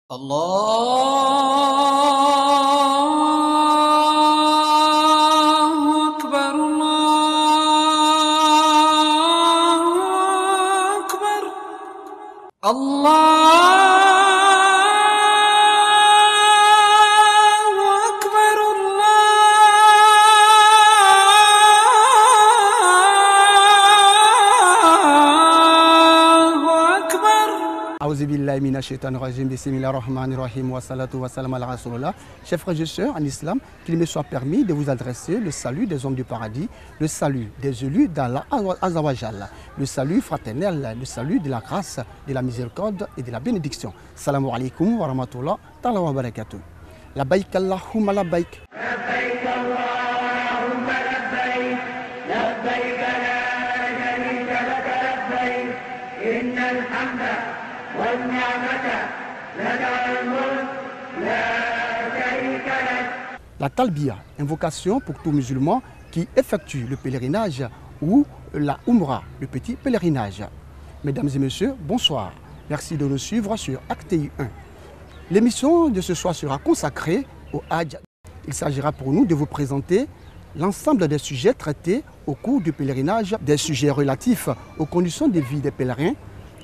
الله أكبر الله أكبر الله أكبر الله أكبر. Aouzu billahi minash shaitanir rajim, bismillahir rahmanir rahim, wa salatu wa salam ala rasulullah. Chers frères et sœurs en islam, qu'il me soit permis de vous adresser le salut des hommes du paradis, le salut des élus d'Allah Azza wa Jalla, le salut fraternel, le salut de la grâce, de la miséricorde et de la bénédiction. Salamu alaikum wa rahmatullah ta'ala wa barakatuh. Labbaik Allahumma labbaik. لبيك اللهم لبيك لبيك لا شريك لك لبيك إن الحمد والنعمة لك الملك لا شريك لك. La talbiya, invocation pour tout musulman qui effectue le pèlerinage ou la Umrah, le petit pèlerinage. Mesdames et messieurs, bonsoir. Merci de nous suivre sur Acti 1. L'émission de ce soir sera consacrée au Hajj. Il s'agira pour nous de vous présenter l'ensemble des sujets traités au cours du pèlerinage, des sujets relatifs aux conditions de vie des pèlerins,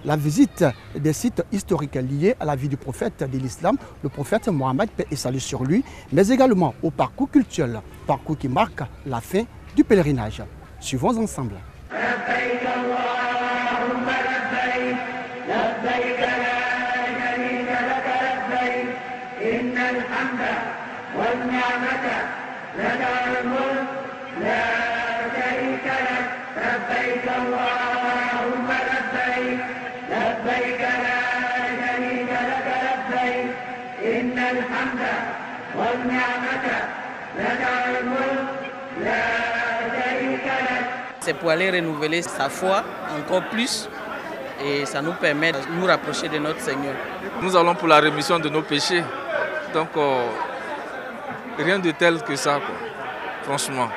la visite des sites historiques liés à la vie du prophète de l'islam, le prophète Mohammed, paix et salut sur lui, mais également au parcours culturel, parcours qui marque la fin du pèlerinage. Suivons ensemble. لبيك اللهم لبيك لبيك لا شريك لك لبيك إن الحمد والنعمة لك الملك لا شريك لك لبيك اللهم لبيك لبيك لا شريك لك لبيك إن الحمد والنعمة لك الملك لا شريك لك. C'est pour aller renouveler sa foi encore plus et ça nous permet de nous rapprocher de notre Seigneur. Nous allons pour la rémission de nos péchés. Donc, rien de tel que ça, quoi, franchement.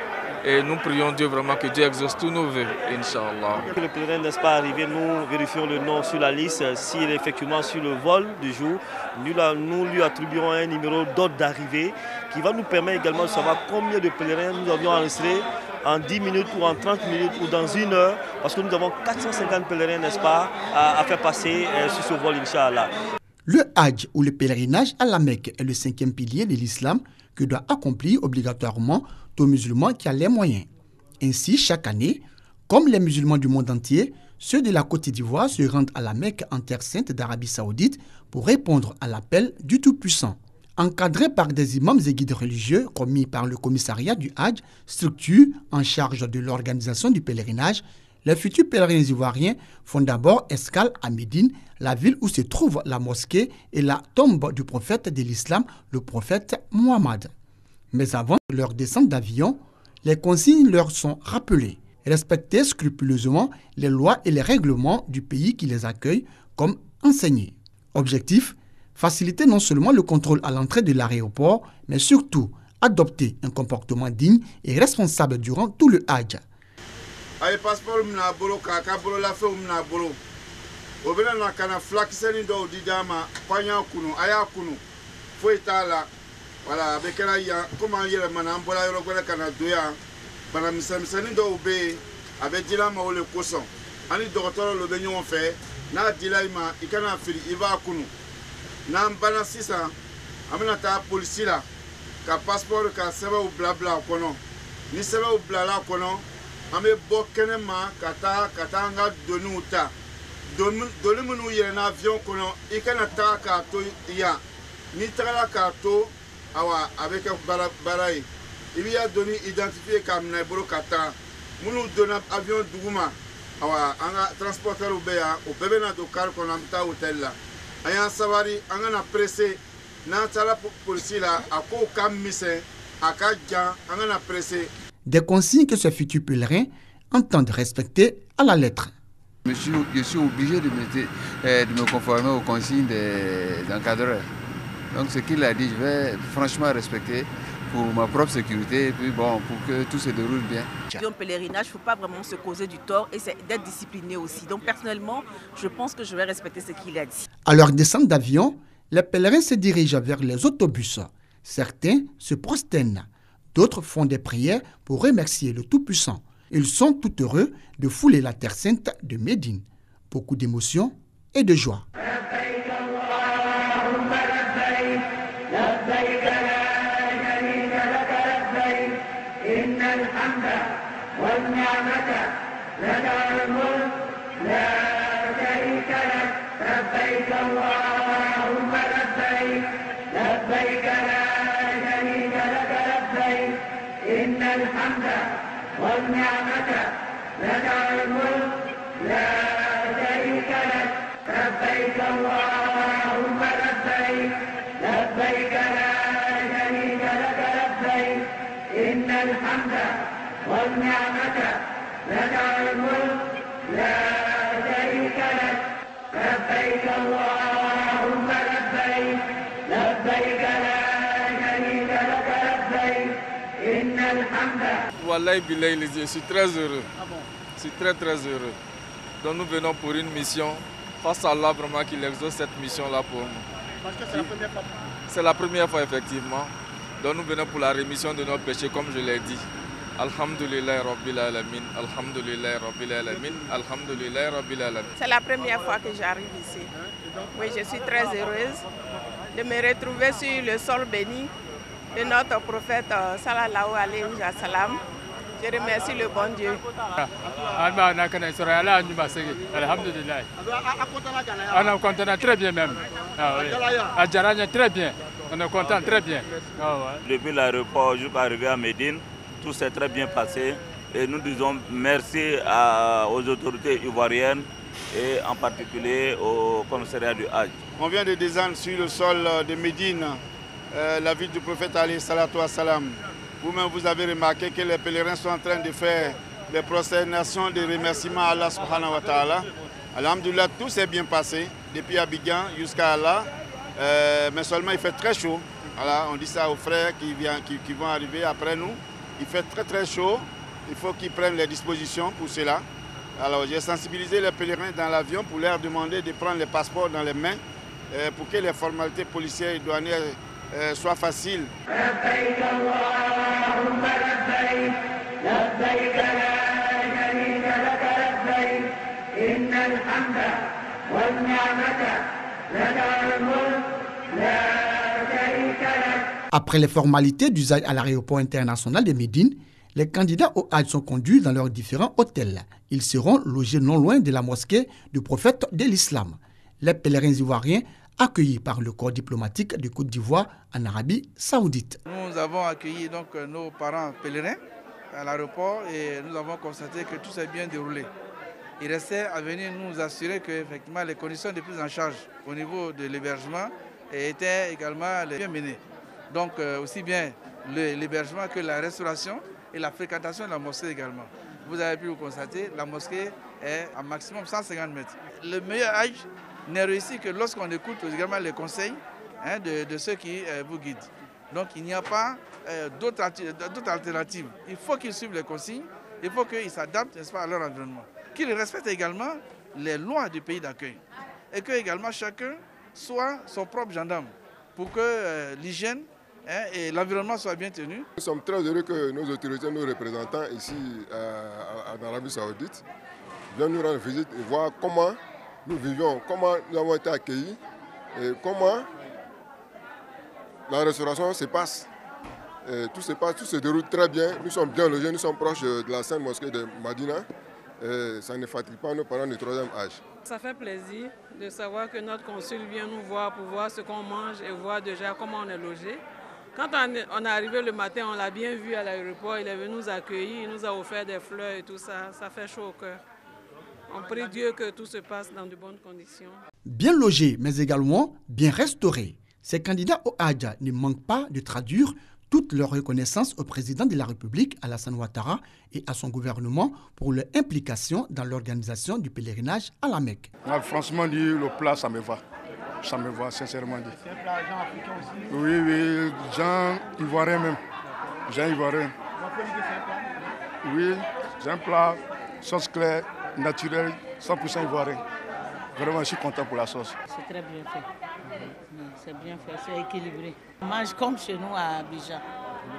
Et nous prions Dieu vraiment que Dieu exauce tous nos vœux, Inch'Allah. Le pèlerin n'est pas arrivé, nous vérifions le nom sur la liste. S'il est effectivement sur le vol du jour, nous lui attribuerons un numéro d'ordre d'arrivée qui va nous permettre également de savoir combien de pèlerins nous avions enregistrés en 10 minutes ou en 30 minutes ou dans une heure, parce que nous avons 450 pèlerins, n'est-ce pas, à faire passer sur ce vol, Inch'Allah. Le Hajj ou le pèlerinage à la Mecque est le 5e pilier de l'islam que doit accomplir obligatoirement tout musulman qui a les moyens. Ainsi, chaque année, comme les musulmans du monde entier, ceux de la Côte d'Ivoire se rendent à la Mecque en terre sainte d'Arabie Saoudite pour répondre à l'appel du Tout-Puissant. Encadrés par des imams et guides religieux commis par le commissariat du Hajj, structure en charge de l'organisation du pèlerinage, les futurs pèlerins ivoiriens font d'abord escale à Médine, la ville où se trouve la mosquée et la tombe du prophète de l'islam, le prophète Mohammed. Mais avant leur descente d'avion, les consignes leur sont rappelées. Respecter scrupuleusement les lois et les règlements du pays qui les accueille comme enseignés. Objectif, faciliter non seulement le contrôle à l'entrée de l'aéroport, mais surtout adopter un comportement digne et responsable durant tout le Hajj. Ay passeport mna bolo ka bolo la fe mna bolo obena na kana flakiseni do di dama kwanya kunu aya kunu fo itala wala bekela ya comment yele mana mbola yoro gwele kana doya bana misamisani do be abe dila ma ole koson ani docteur lo be nyon fe na dila ima ikana fili iba kunu na mbana sisa amena ta police la ka passeport ka seba ou blabla kono ni seba ou blala kono ame bo kenema kata nga donu ta donu munu yere na avion kono ikana ta ka to ya ni tala ka to awa avec barai ibiya doni identifier kam na boro kata munu dona avion duguma awa anga transporteur ubeya o bebe na do kar kono amta hotel la aya savari anga na pressé na tala police la ako kam mise akaja anga na pressé. Des consignes que ce futur pèlerin entendent respecter à la lettre. Je suis obligé de me conformer aux consignes des encadreurs. Donc ce qu'il a dit, je vais franchement respecter pour ma propre sécurité et puis bon, pour que tout se déroule bien. Dans le pèlerinage, il ne faut pas vraiment se causer du tort et c'est d'être discipliné aussi. Donc personnellement, je pense que je vais respecter ce qu'il a dit. À leur descente d'avion, Les pèlerins se dirigent vers les autobus. Certains se prosternent, d'autres font des prières pour remercier le Tout-Puissant. Ils sont tout heureux de fouler la terre sainte de Médine. Beaucoup d'émotion et de joie. Wallahi billahi, je suis très heureux. Je suis très heureux. Donc nous venons pour une mission. Face à Allah vraiment qu'il exauce cette mission-là pour nous. Parce que c'est la première fois. C'est la première fois effectivement. Donc nous venons pour la rémission de nos péchés comme je l'ai dit. Alhamdulillah Rabbil Alamin, Alhamdulillah Rabbil Alamin, Alhamdulillah Rabbil Alamin. C'est la première fois que j'arrive ici. Oui, je suis très heureuse de me retrouver sur le sol béni de notre prophète sallallahu alayhi wa sallam. Je remercie le bon Dieu. Alhamdulillah. On est content très bien même. Très bien. On est content très bien. Depuis l'aéroport jusqu'à arriver à Médine, tout s'est très bien passé. Et nous disons merci aux autorités ivoiriennes et en particulier au commissariat du Hajj. On vient de descendre sur le sol de Médine, la ville du prophète alayhi salatu wa salam. Vous-même, vous avez remarqué que les pèlerins sont en train de faire des prosternations de remerciements à Allah subhanahu wa ta'ala. Alhamdulillah, tout s'est bien passé, depuis Abidjan jusqu'à là. Mais seulement il fait très chaud. Voilà, on dit ça aux frères qui vont arriver après nous. Il fait très chaud. Il faut qu'ils prennent les dispositions pour cela. Alors j'ai sensibilisé les pèlerins dans l'avion pour leur demander de prendre les passeports dans les mains pour que les formalités policières et douanières soient faciles. Après les formalités d'usage à l'aéroport international de Médine, les candidats au Hajj sont conduits dans leurs différents hôtels. Ils seront logés non loin de la mosquée du prophète de l'islam. Les pèlerins ivoiriens accueillis par le corps diplomatique de Côte d'Ivoire en Arabie Saoudite. Nous avons accueilli donc nos parents pèlerins à l'aéroport et nous avons constaté que tout s'est bien déroulé. Il restait à venir nous assurer que effectivement, les conditions de prise en charge au niveau de l'hébergement étaient également bien menées. Donc aussi bien l'hébergement que la restauration et la fréquentation de la mosquée également. Vous avez pu le constater, la mosquée est à maximum 150 mètres. Le meilleur Hajj n'est réussi que lorsqu'on écoute également les conseils de ceux qui vous guident. Donc il n'y a pas d'autres alternatives. Il faut qu'ils suivent les consignes, il faut qu'ils s'adaptent à leur environnement. Qu'ils respectent également les lois du pays d'accueil. Et que également chacun soit son propre gendarme pour que l'hygiène et l'environnement soient bien tenus. Nous sommes très heureux que nos autorités, nos représentants ici en Arabie Saoudite viennent nous rendre visite et voir comment nous vivons, comment nous avons été accueillis et comment la restauration se passe. Tout se déroule très bien. Nous sommes bien logés, nous sommes proches de la sainte mosquée de Madina. Et ça ne fatigue pas nos parents du troisième âge. Ça fait plaisir de savoir que notre consul vient nous voir pour voir ce qu'on mange et voir déjà comment on est logé. Quand on est arrivé le matin, on l'a bien vu à l'aéroport, il est venu nous accueillir, il nous a offert des fleurs et tout ça. Ça fait chaud au cœur. On prie Dieu que tout se passe dans de bonnes conditions. Bien logés, mais également bien restaurés. Ces candidats au Hajj ne manquent pas de traduire toute leur reconnaissance au président de la République, Alassane Ouattara, et à son gouvernement pour leur implication dans l'organisation du pèlerinage à la Mecque. Franchement, le plat, ça me va. Ça me va, sincèrement dit. C'est un plat gens africains aussi? Oui, gens ivoiriens même. Gens ivoiriens. Oui, c'est un plat, sauce claire, naturelle, 100% ivoirien. Vraiment, je suis content pour la sauce. C'est très bien fait. C'est bien fait, c'est équilibré. On mange comme chez nous à Abidjan.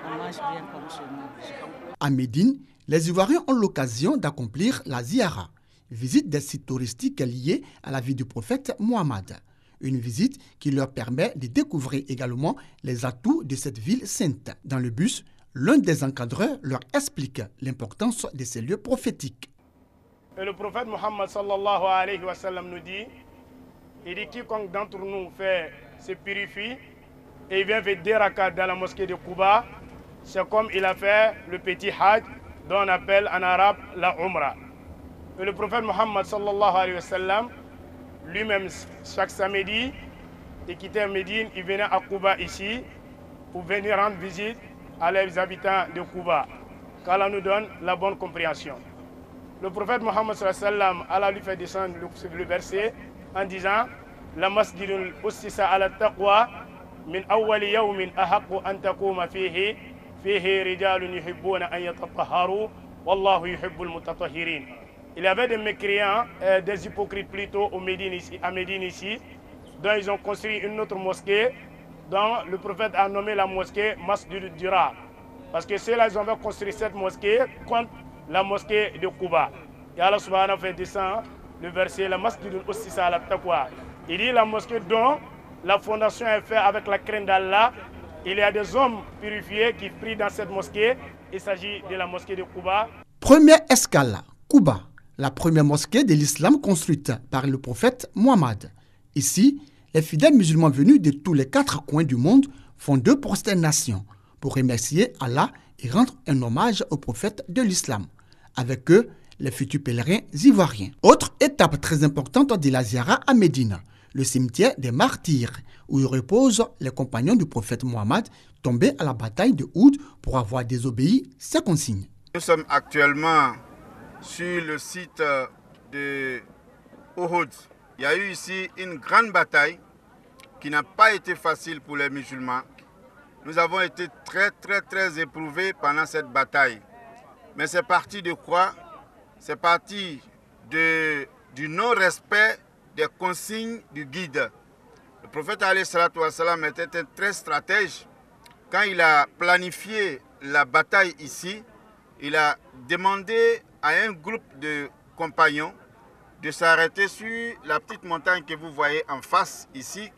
On mange bien comme chez nous à Abidjan. À Médine, les Ivoiriens ont l'occasion d'accomplir la Ziyara, visite des sites touristiques liés à la vie du prophète Mohammed. Une visite qui leur permet de découvrir également les atouts de cette ville sainte. Dans le bus, l'un des encadreurs leur explique l'importance de ces lieux prophétiques. Et le prophète Mohammed sallallahu alayhi wa sallam nous dit, il dit quiconque d'entre nous se purifie et il vient faire 2 rakats dans la mosquée de Kouba, c'est comme il a fait le petit hajj dont on appelle en arabe la Umrah. Et le prophète Mohammed sallallahu alayhi wa sallam, lui-même chaque samedi, il quittait Médine, il venait à Kouba ici pour venir rendre visite à les habitants de Kouba, qu'Allah nous donne la bonne compréhension. Le prophète Mohammed sallallahu alayhi wa sallam, Allah lui fait descendre le verset en disant la masjidul ussisa ala taqwa min awwali yawmin ahaqqu an taquma fihi rijalun yuhibbuna an yatatahharu wallahu yuhibbul mutatahhirin. Il y avait des mécréants, des hypocrites plutôt à Médine ici, dont ils ont construit une autre mosquée, dont le prophète a nommé la mosquée Masjid Dura. Parce que ceux-là, ils ont construit cette mosquée contre la mosquée de Kouba. Et Allah subhanahu wa ta'ala fait descendre le verset, la Masjidul Ussisa ala taqwa. Il dit la mosquée dont la fondation est faite avec la crainte d'Allah. Il y a des hommes purifiés qui prient dans cette mosquée. Il s'agit de la mosquée de Kouba. Première escale, Kouba, la première mosquée de l'islam construite par le prophète Mohammed. Ici, les fidèles musulmans venus de tous les 4 coins du monde font 2 prosternations pour remercier Allah et rendre un hommage au prophète de l'islam. Avec eux, les futurs pèlerins ivoiriens. Autre étape très importante de la Ziyara à Médine, le cimetière des martyrs, où y reposent les compagnons du prophète Mohammed tombés à la bataille de Oud pour avoir désobéi ses consignes. Nous sommes actuellement sur le site de Uhud. Il y a eu ici une grande bataille qui n'a pas été facile pour les musulmans. Nous avons été très éprouvés pendant cette bataille. Mais c'est parti de quoi? C'est parti du non-respect des consignes du guide. Le prophète alayhi salatu wa salam était très stratège. Quand il a planifié la bataille ici, il a demandé à un groupe de compagnons de s'arrêter sur la petite montagne que vous voyez en face ici.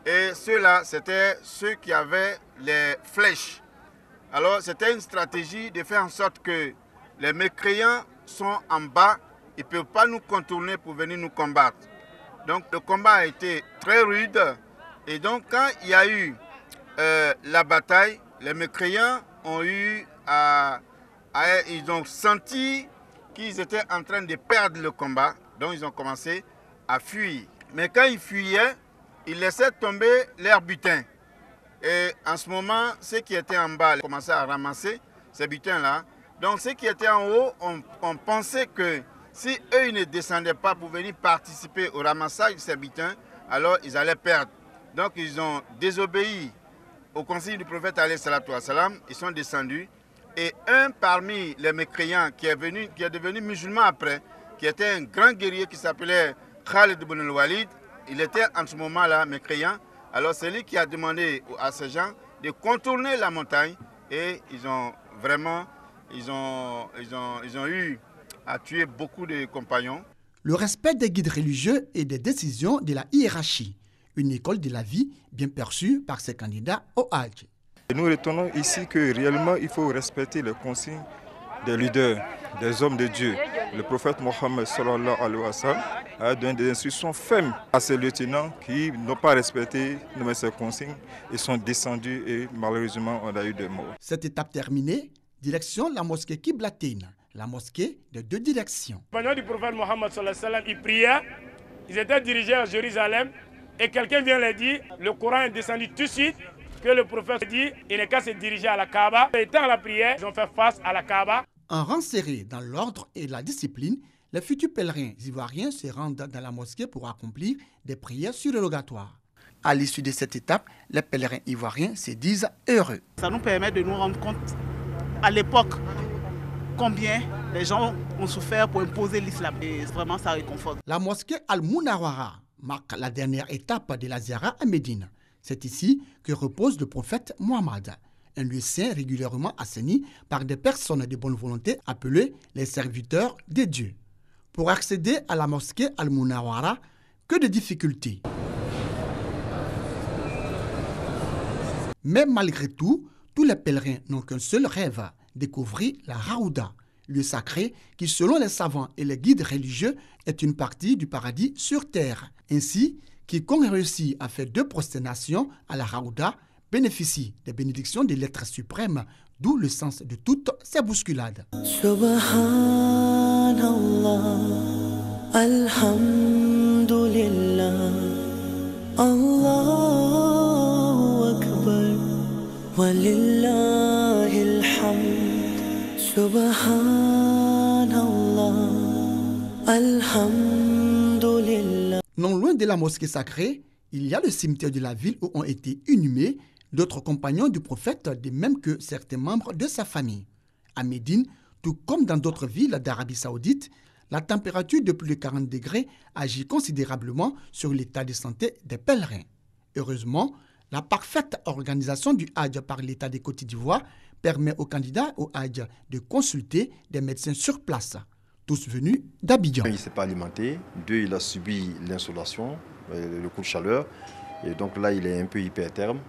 Et ceux-là, c'était ceux qui avaient les flèches. Alors, c'était une stratégie de faire en sorte que les mécréants sont en bas, ils ne peuvent pas nous contourner pour venir nous combattre. Donc, le combat a été très rude. Et donc, quand il y a eu la bataille, les mécréants ont ils ont senti qu'ils étaient en train de perdre le combat. Donc, ils ont commencé à fuir. Mais quand ils fuyaient, ils laissaient tomber leur butin. Et en ce moment, ceux qui étaient en bas commençaient à ramasser ces butins-là. Donc, ceux qui étaient en haut, on pensait que si eux ils ne descendaient pas pour venir participer au ramassage de ces butins, alors ils allaient perdre. Donc, ils ont désobéi au conseil du prophète alayhi salatu wa salam. Ils sont descendus. Et un parmi les mécréants qui est devenu musulman après, qui était un grand guerrier qui s'appelait Khalid ibn al-Walid, il était en ce moment-là mécréant. Alors c'est lui qui a demandé à ces gens de contourner la montagne et ils ont eu à tuer beaucoup de compagnons. Le respect des guides religieux et des décisions de la hiérarchie, une école de la vie bien perçue par ces candidats au Hajj. Nous retenons ici que réellement il faut respecter les consignes des leaders, des hommes de Dieu. Le prophète Mohammed sallallahu alayhi wa sallam a donné des instructions fermes à ces lieutenants qui n'ont pas respecté ces consignes et sont descendus et malheureusement on a eu des morts. Cette étape terminée, direction la mosquée Qiblatain, la mosquée de 2 directions. Les compagnons du prophète Mohammed sallallahu alayhi wa sallam, ils priaient, ils étaient dirigés à Jérusalem et quelqu'un vient leur dire, le Coran est descendu tout de suite, que le prophète dit, il n'est qu'à se diriger à la Kaaba. Étant à la prière, ils ont fait face à la Kaaba. En rang serré dans l'ordre et la discipline, les futurs pèlerins ivoiriens se rendent dans la mosquée pour accomplir des prières surérogatoires. À l'issue de cette étape, les pèlerins ivoiriens se disent heureux. Ça nous permet de nous rendre compte, à l'époque, combien les gens ont souffert pour imposer l'islam. Et vraiment, ça réconforte. La mosquée Al-Munawara, marque la dernière étape de la Ziara à Médine. C'est ici que repose le prophète Mohammed, un lieu saint régulièrement assaini par des personnes de bonne volonté appelées les serviteurs de Dieu. Pour accéder à la mosquée Al-Munawwara, que de difficultés. Mais malgré tout, tous les pèlerins n'ont qu'un seul rêve, découvrir la Raouda, lieu sacré qui, selon les savants et les guides religieux, est une partie du paradis sur terre. Ainsi, quiconque réussit à faire 2 prosternations à la Raouda bénéficie des bénédictions de l'être suprême, d'où le sens de toutes ces bousculades. Subhanallah, alhamdulillah, Allahu Akbar, walillahil hamd. Subhanallah, alhamdulillah. Non loin de la mosquée sacrée, il y a le cimetière de la ville où ont été inhumés d'autres compagnons du prophète, de même que certains membres de sa famille. À Médine, tout comme dans d'autres villes d'Arabie Saoudite, la température de plus de 40 degrés agit considérablement sur l'état de santé des pèlerins. Heureusement, la parfaite organisation du Hajj par l'État de Côte d'Ivoire permet aux candidats au Hajj de consulter des médecins sur place, tous venus d'Abidjan. Il ne s'est pas alimenté. 2, il a subi l'insolation, le coup de chaleur. Et donc là, il est un peu hypertherme.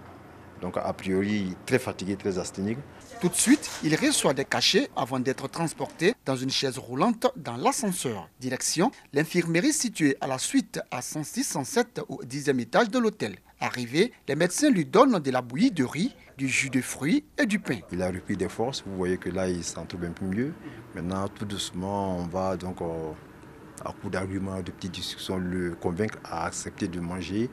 Donc a priori, très fatigué, très asthénique. Tout de suite, il reçoit des cachets avant d'être transporté dans une chaise roulante dans l'ascenseur. Direction l'infirmerie située à la suite à 106-107 au 10e étage de l'hôtel. Arrivé, les médecins lui donnent de la bouillie de riz, du jus de fruits et du pain. Il a repris des forces. Vous voyez que là, il s'en trouve un peu mieux. Maintenant, tout doucement, on va donc, à coup d'arguments, de petites discussions, le convaincre à accepter de manger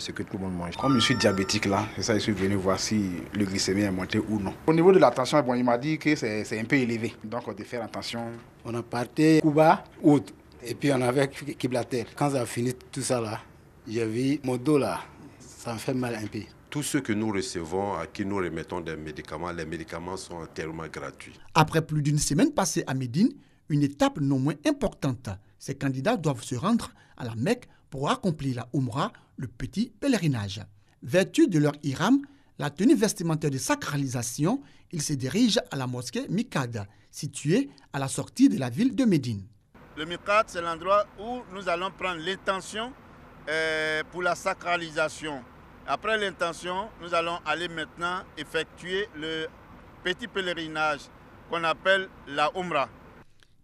ce que tout le monde mange. Comme je suis diabétique là, c'est ça je suis venu voir si le glycémie est monté ou non. Au niveau de la tension, bon, il m'a dit que c'est un peu élevé, donc de faire attention. On a parti Cuba, août, et puis on avait Kiblater. Quand ça a fini tout ça là, j'ai vu mon dos là, ça me fait mal un peu. Tous ceux que nous recevons, à qui nous remettons des médicaments, les médicaments sont entièrement gratuits. Après plus d'une semaine passée à Médine, une étape non moins importante. Ces candidats doivent se rendre à la Mecque pour accomplir la Umrah, le petit pèlerinage. Vêtus de leur ihram, la tenue vestimentaire de sacralisation, ils se dirigent à la mosquée Mikad, située à la sortie de la ville de Médine. Le Mikad, c'est l'endroit où nous allons prendre l'intention pour la sacralisation. Après l'intention, nous allons aller maintenant effectuer le petit pèlerinage qu'on appelle la Umrah.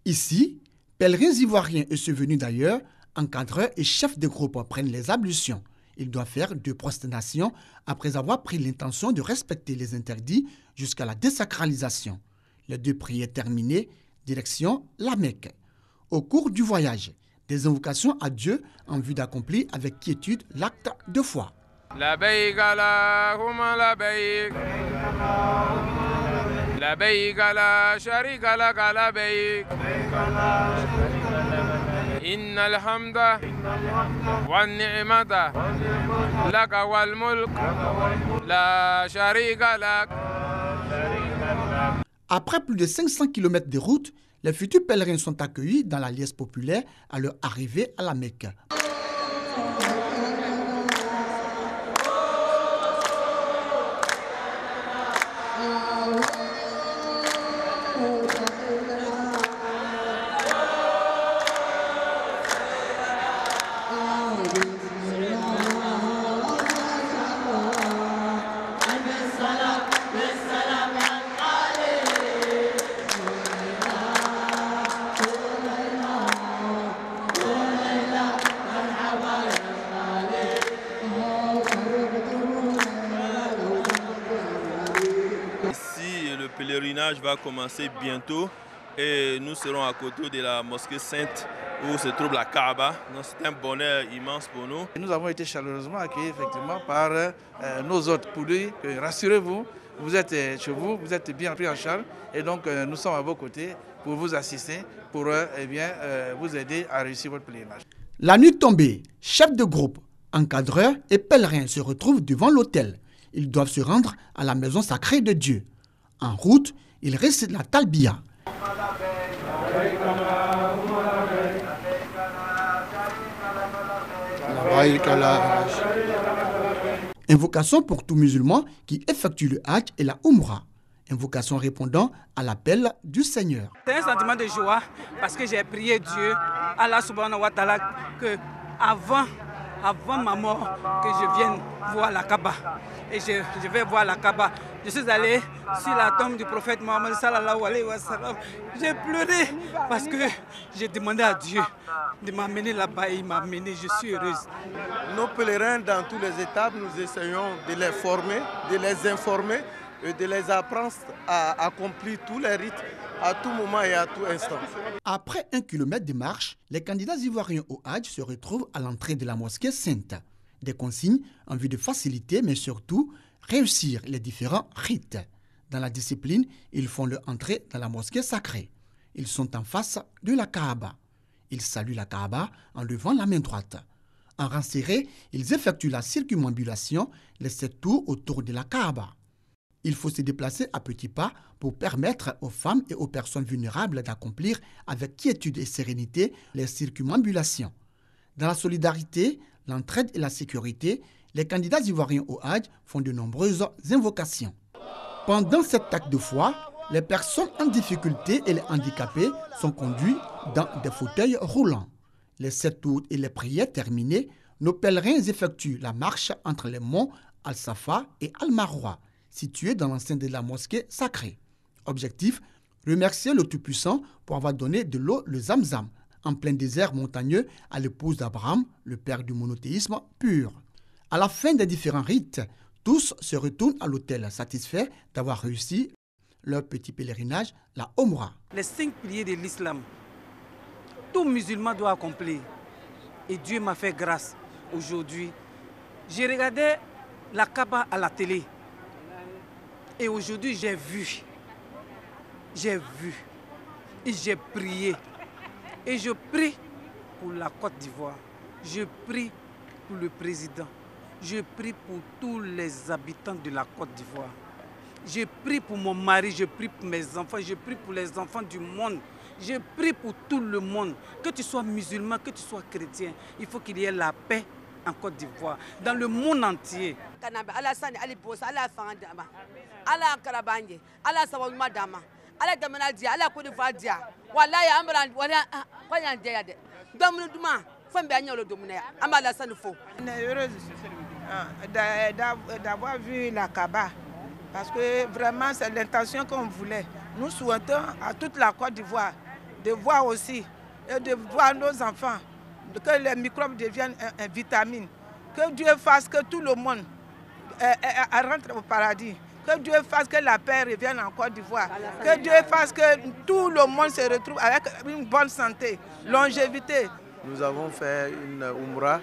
Ici, pèlerins ivoiriens et ceux venus d'ailleurs, encadreurs et chefs de groupe prennent les ablutions. Ils doivent faire 2 prosternations après avoir pris l'intention de respecter les interdits jusqu'à la désacralisation. Les 2 prières terminées, direction la Mecque. Au cours du voyage, des invocations à Dieu en vue d'accomplir avec quiétude l'acte de foi. Labbaïk Allahumma labbaïk. Labbaïk la sharika lak labbaïk. Innal hamda wan ni'mata laka wal mulk la sharika lak. Après plus de 500 km de route, les futurs pèlerins sont accueillis dans la liesse populaire à leur arrivée à la Mecque. Le pèlerinage va commencer bientôt et nous serons à côté de la mosquée sainte où se trouve la Kaaba. C'est un bonheur immense pour nous. Nous avons été chaleureusement accueillis effectivement par nos hôtes pour dire que rassurez-vous, vous êtes chez vous, vous êtes bien pris en charge et donc nous sommes à vos côtés pour vous assister, pour vous aider à réussir votre pèlerinage. La nuit tombée, chefs de groupe, encadreurs et pèlerins se retrouvent devant l'autel. Ils doivent se rendre à la maison sacrée de Dieu. En route, ils récitent la talbiya. Invocation pour tout musulman qui effectue le Hajj et la Umrah. Invocation répondant à l'appel du Seigneur. C'est un sentiment de joie parce que j'ai prié Dieu, Allah subhanahu wa ta'ala, que avant ma mort, que je vienne voir la Kaaba. Et je vais voir la Kaaba. Je suis allé sur la tombe du prophète Mohammed sallallahu alayhi wa sallam. J'ai pleuré parce que j'ai demandé à Dieu de m'amener là-bas et il m'a amené. Je suis heureuse. Nos pèlerins dans toutes les étapes, nous essayons de les former, de les informer et de les apprendre à accomplir tous les rites à tout moment et à tout instant. Après 1 kilomètre de marche, les candidats ivoiriens au Hajj se retrouvent à l'entrée de la mosquée sainte. Des consignes en vue de faciliter, mais surtout réussir les différents rites. Dans la discipline, ils font leur entrée dans la mosquée sacrée. Ils sont en face de la Kaaba. Ils saluent la Kaaba en levant la main droite. En rang serré, ils effectuent la circumambulation, les 7 tours autour de la Kaaba. Il faut se déplacer à petits pas pour permettre aux femmes et aux personnes vulnérables d'accomplir avec quiétude et sérénité les circumambulations. Dans la solidarité, l'entraide et la sécurité, les candidats ivoiriens au Hajj font de nombreuses invocations. Pendant cet acte de foi, les personnes en difficulté et les handicapés sont conduits dans des fauteuils roulants. Les 7 tours et les prières terminées, nos pèlerins effectuent la marche entre les monts Al-Safa et Al-Marwa, situés dans l'enceinte de la mosquée sacrée. Objectif, remercier le Tout-Puissant pour avoir donné de l'eau, le Zamzam, en plein désert montagneux à l'épouse d'Abraham, le père du monothéisme pur. À la fin des différents rites, tous se retournent à l'autel, satisfaits d'avoir réussi leur petit pèlerinage, la Umrah. Les 5 piliers de l'islam, tout musulman doit accomplir. Et Dieu m'a fait grâce aujourd'hui. J'ai regardé la Kaaba à la télé. Et aujourd'hui, j'ai vu, et j'ai prié. Et je prie pour la Côte d'Ivoire, je prie pour le président, je prie pour tous les habitants de la Côte d'Ivoire. Je prie pour mon mari, je prie pour mes enfants, je prie pour les enfants du monde. Je prie pour tout le monde, que tu sois musulman, que tu sois chrétien. Il faut qu'il y ait la paix en Côte d'Ivoire, dans le monde entier. On est heureuse d'avoir vu la Kaaba, parce que vraiment c'est l'intention qu'on voulait. Nous souhaitons à toute la Côte d'Ivoire de voir aussi, et de voir nos enfants, que les microbes deviennent une vitamine, que Dieu fasse que tout le monde rentre au paradis, que Dieu fasse que la paix revienne en Côte d'Ivoire, que Dieu fasse que tout le monde se retrouve avec une bonne santé, longévité. Nous avons fait une Umrah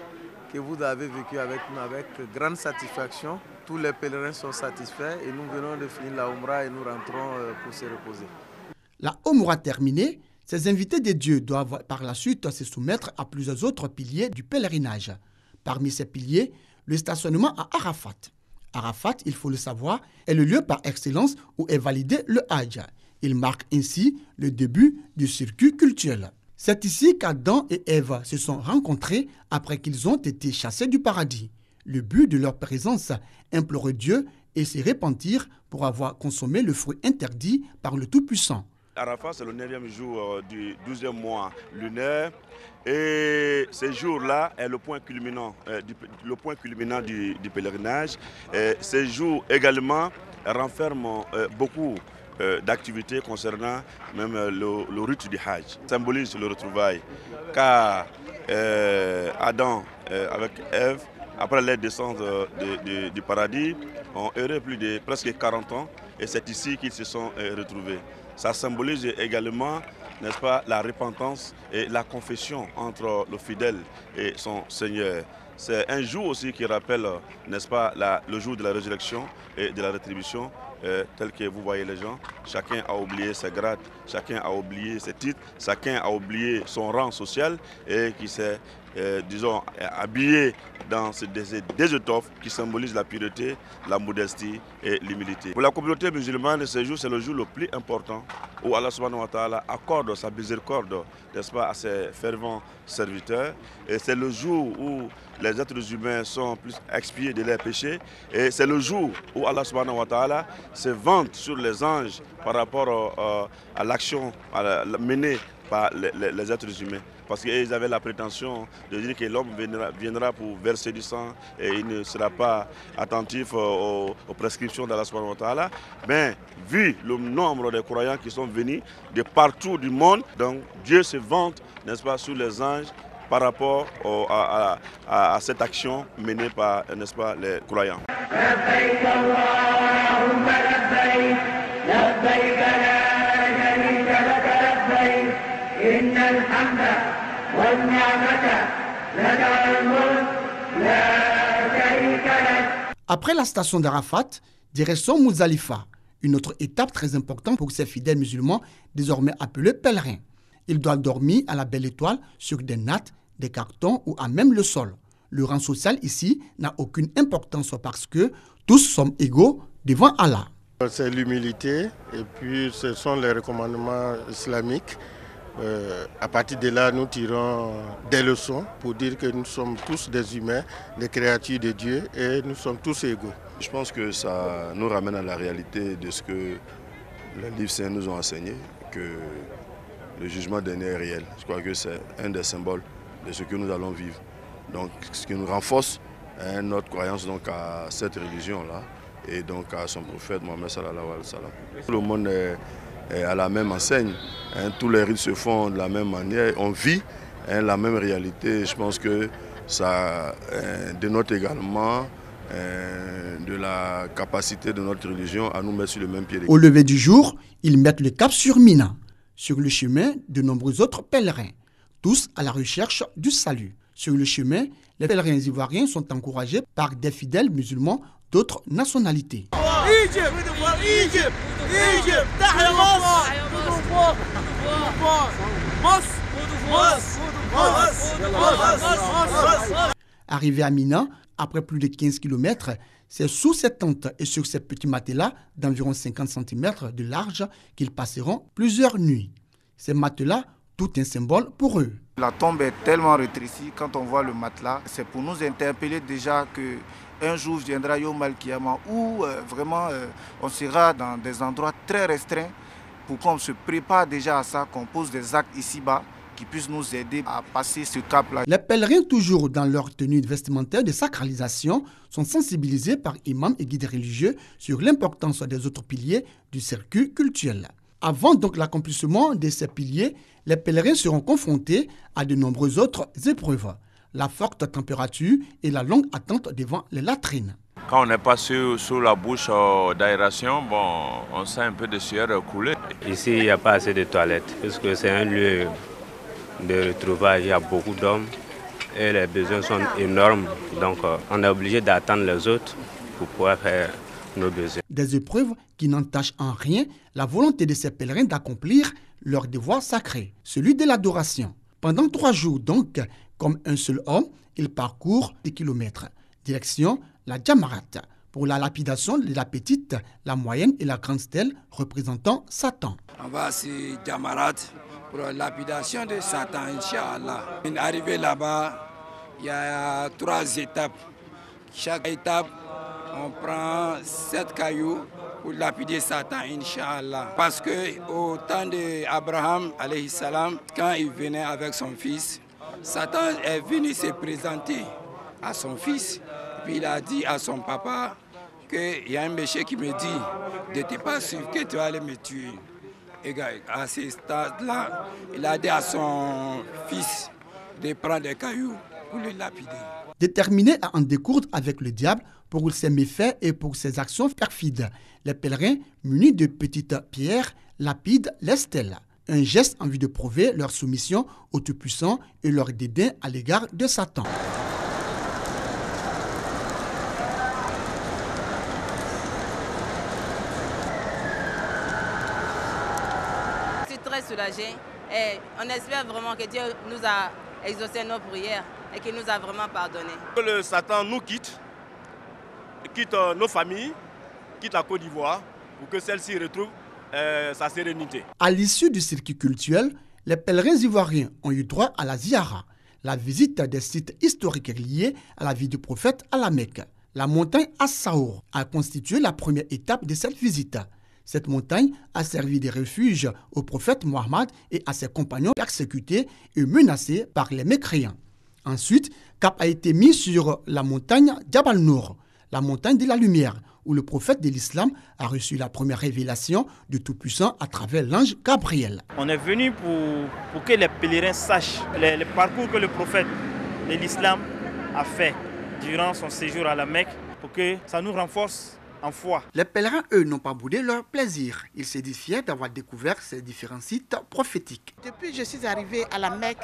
que vous avez vécue avec nous avec grande satisfaction. Tous les pèlerins sont satisfaits et nous venons de finir la Umrah et nous rentrons pour se reposer. La Umrah terminée, ces invités de Dieu doivent par la suite se soumettre à plusieurs autres piliers du pèlerinage. Parmi ces piliers, le stationnement à Arafat. Arafat, il faut le savoir, est le lieu par excellence où est validé le Hajj. Il marque ainsi le début du circuit culturel. C'est ici qu'Adam et Ève se sont rencontrés après qu'ils ont été chassés du paradis. Le but de leur présence, implorer Dieu et se repentir pour avoir consommé le fruit interdit par le Tout-Puissant. Arafat, c'est le 9e jour du 12e mois lunaire. Et ce jour-là est le point culminant, du pèlerinage. Et ce jour également renferme beaucoup d'activités concernant même le rite du Hajj. Symbolise le retrouvail. Car Adam avec Ève, après leur descente du paradis, ont erré plus de presque 40 ans. Et c'est ici qu'ils se sont retrouvés. Ça symbolise également, n'est-ce pas, la repentance et la confession entre le fidèle et son Seigneur. C'est un jour aussi qui rappelle, n'est-ce pas, le jour de la résurrection et de la rétribution tel que vous voyez les gens. Chacun a oublié ses grades, chacun a oublié ses titres, chacun a oublié son rang social et qui s'est, disons, habillé dans des étoffes qui symbolisent la pureté, la modestie et l'humilité. Pour la communauté musulmane, ce jour, c'est le jour le plus important où Allah subhanahu wa ta'ala accorde sa miséricorde, n'est-ce pas, à ses fervents serviteurs. Et c'est le jour où les êtres humains sont plus expiés de leurs péchés. Et c'est le jour où Allah subhanahu wa ta'ala se vante sur les anges par rapport à l'action menée par les êtres humains. Parce qu'ils avaient la prétention de dire que l'homme viendra pour verser du sang et il ne sera pas attentif aux prescriptions d'Allah subhanahu wa ta'ala. Mais vu le nombre de croyants qui sont venus de partout du monde, donc Dieu se vante, n'est-ce pas, sur les anges par rapport à cette action menée par, n'est-ce pas, les croyants. Après la station d'Arafat, direction Mousdalifa, une autre étape très importante pour ces fidèles musulmans désormais appelés pèlerins. Ils doivent dormir à la belle étoile sur des nattes, des cartons ou à même le sol. Le rang social ici n'a aucune importance parce que tous sont égaux devant Allah. C'est l'humilité et puis ce sont les recommandements islamiques. À partir de là, nous tirons des leçons pour dire que nous sommes tous des humains, des créatures de Dieu et nous sommes tous égaux. Je pense que ça nous ramène à la réalité de ce que les livres saints nous ont enseigné, que le jugement dernier est réel. Je crois que c'est un des symboles de ce que nous allons vivre. Donc, ce qui nous renforce notre croyance donc, à cette religion-là et donc à son prophète Mohammed sallallahu alayhi wa sallam. Tout le monde est à la même enseigne, tous les rites se font de la même manière, on vit la même réalité. Je pense que ça dénote également de la capacité de notre religion à nous mettre sur le même pied. Au lever du jour, ils mettent le cap sur Mina, sur le chemin de nombreux autres pèlerins, tous à la recherche du salut. Sur le chemin, les pèlerins ivoiriens sont encouragés par des fidèles musulmans d'autres nationalités. Arrivés à Mina, après plus de 15 km, c'est sous ces tentes et sur ces petits matelas d'environ 50 cm de large qu'ils passeront plusieurs nuits. Ces matelas, tout un symbole pour eux. La tombe est tellement rétrécie, quand on voit le matelas, c'est pour nous interpeller déjà que un jour viendra Yom Al-Kiyama où vraiment on sera dans des endroits très restreints pour qu'on se prépare déjà à ça, qu'on pose des actes ici-bas qui puissent nous aider à passer ce cap-là. Les pèlerins, toujours dans leur tenue vestimentaire de sacralisation, sont sensibilisés par imams et guides religieux sur l'importance des autres piliers du circuit culturel. Avant donc l'accomplissement de ces piliers, les pèlerins seront confrontés à de nombreuses autres épreuves. La forte température et la longue attente devant les latrines. Quand on n'est pas sous la bouche d'aération, bon, on sent un peu de sueur couler. Ici, il n'y a pas assez de toilettes, puisque c'est un lieu de retrouvailles. Il y a beaucoup d'hommes et les besoins sont énormes. Donc, on est obligé d'attendre les autres pour pouvoir faire nos besoins. Des épreuves qui n'entachent en rien la volonté de ces pèlerins d'accomplir leur devoir sacré, celui de l'adoration. Pendant 3 jours donc, comme un seul homme, ils parcourent des kilomètres. Direction la Jamarat, pour la lapidation de la petite, la moyenne et la grande stèle représentant Satan. On va sur Jamarat pour la lapidation de Satan, Inch'Allah. Arrivé là-bas, il y a 3 étapes. Chaque étape, on prend 7 cailloux pour lapider Satan, Inch'Allah. Parce qu'au temps d'Abraham, alayhi salam, quand il venait avec son fils, Satan est venu se présenter à son fils. Puis il a dit à son papa qu'il y a un péché qui me dit de ne pas suivre, que tu vas aller me tuer. Et à ce stade-là, il a dit à son fils de prendre des cailloux pour le lapider. Déterminés à en découdre avec le diable pour ses méfaits et pour ses actions perfides, les pèlerins, munis de petites pierres, lapident les stèles. Un geste en vue de prouver leur soumission au Tout-Puissant et leur dédain à l'égard de Satan. très soulagés et on espère vraiment que Dieu nous a exaucé nos prières et qu'il nous a vraiment pardonné. Que le Satan nous quitte nos familles, quitte la Côte d'Ivoire pour que celle-ci retrouve sa sérénité. À l'issue du circuit culturel, les pèlerins ivoiriens ont eu droit à la Ziyara, la visite des sites historiques liés à la vie du prophète à la Mecque. La montagne As-Saour a constitué la première étape de cette visite. Cette montagne a servi de refuge au prophète Mohammed et à ses compagnons persécutés et menacés par les mécréants. Ensuite, cap a été mis sur la montagne Jabal Nour, la montagne de la lumière, où le prophète de l'islam a reçu la première révélation du Tout-Puissant à travers l'ange Gabriel. On est venu pour que les pèlerins sachent le parcours que le prophète de l'islam a fait durant son séjour à la Mecque, pour que ça nous renforce en foi. Les pèlerins, eux, n'ont pas boudé leur plaisir. Ils se disent fiers d'avoir découvert ces différents sites prophétiques. Depuis que je suis arrivée à la Mecque,